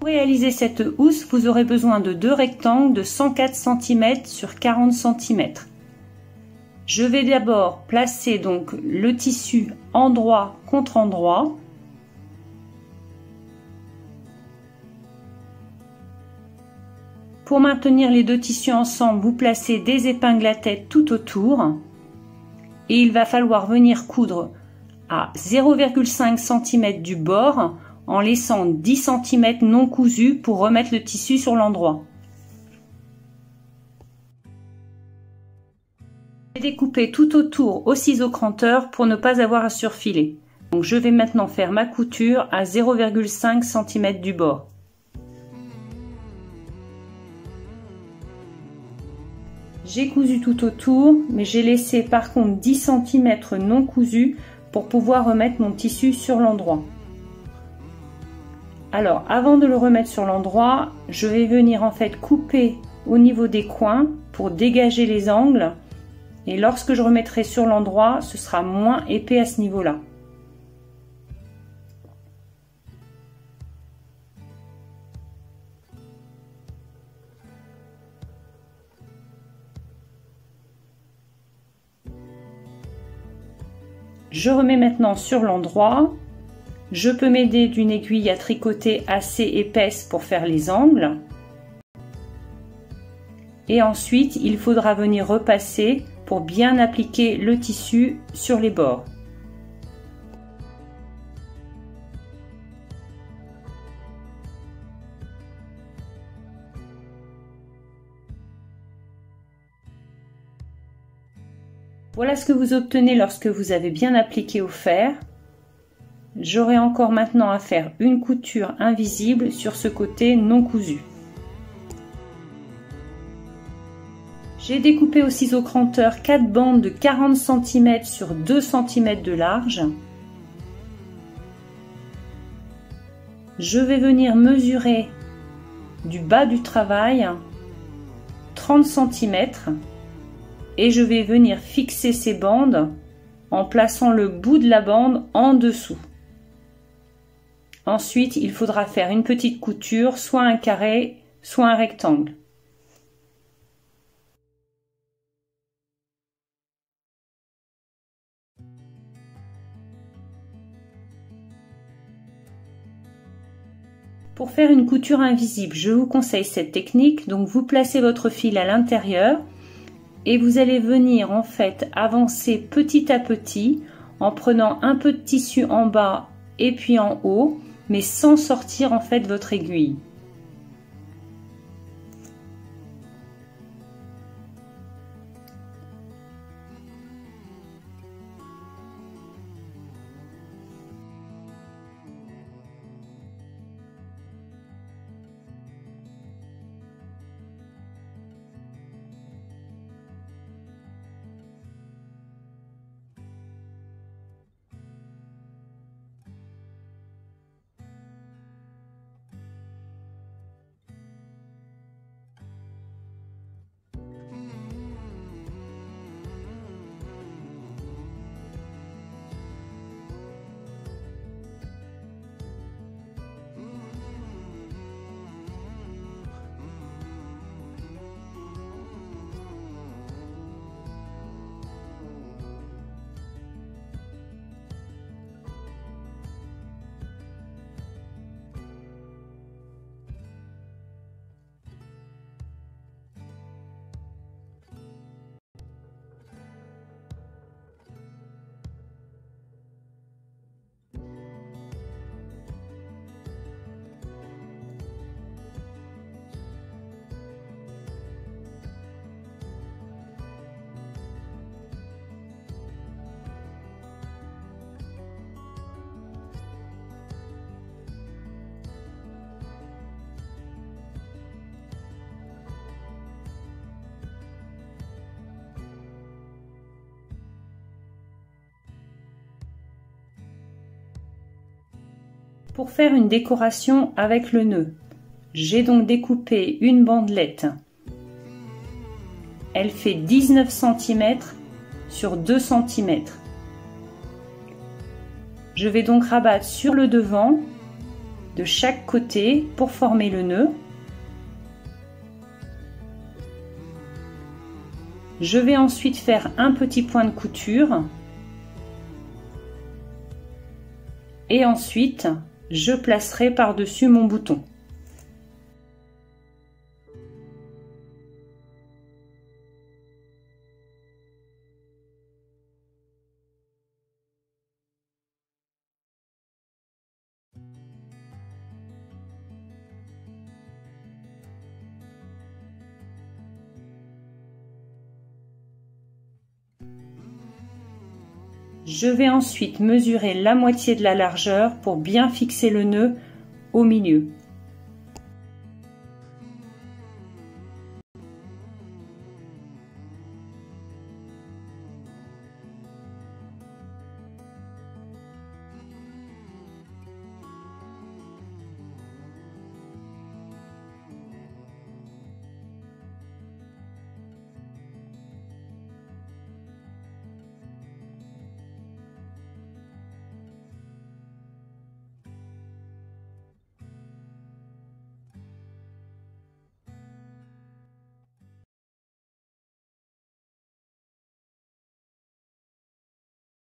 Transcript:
Pour réaliser cette housse, vous aurez besoin de deux rectangles de 104 cm sur 40 cm. Je vais d'abord placer donc le tissu endroit contre endroit. Pour maintenir les deux tissus ensemble, vous placez des épingles à tête tout autour et il va falloir venir coudre à 0,5 cm du bord en laissant 10 cm non cousus pour remettre le tissu sur l'endroit. J'ai découpé tout autour au ciseau cranteur pour ne pas avoir à surfiler. Donc je vais maintenant faire ma couture à 0,5 cm du bord. J'ai cousu tout autour, mais j'ai laissé par contre 10 cm non cousus pour pouvoir remettre mon tissu sur l'endroit. Alors avant de le remettre sur l'endroit, je vais venir en fait couper au niveau des coins pour dégager les angles et lorsque je remettrai sur l'endroit, ce sera moins épais à ce niveau-là. Je remets maintenant sur l'endroit. Je peux m'aider d'une aiguille à tricoter assez épaisse pour faire les angles. Et ensuite, il faudra venir repasser pour bien appliquer le tissu sur les bords. Voilà ce que vous obtenez lorsque vous avez bien appliqué au fer. J'aurai encore maintenant à faire une couture invisible sur ce côté non cousu. J'ai découpé au ciseau cranteur 4 bandes de 40 cm sur 2 cm de large. Je vais venir mesurer du bas du travail 30 cm. Et je vais venir fixer ces bandes en plaçant le bout de la bande en dessous. Ensuite, il faudra faire une petite couture, soit un carré, soit un rectangle. Pour faire une couture invisible, je vous conseille cette technique. Donc vous placez votre fil à l'intérieur. Et vous allez venir en fait avancer petit à petit en prenant un peu de tissu en bas et puis en haut, mais sans sortir en fait votre aiguille. Pour faire une décoration avec le nœud, j'ai donc découpé une bandelette. Elle fait 19 cm sur 2 cm. Je vais donc rabattre sur le devant de chaque côté pour former le nœud. Je vais ensuite faire un petit point de couture et ensuite je placerai par-dessus mon bouton. Je vais ensuite mesurer la moitié de la largeur pour bien fixer le nœud au milieu.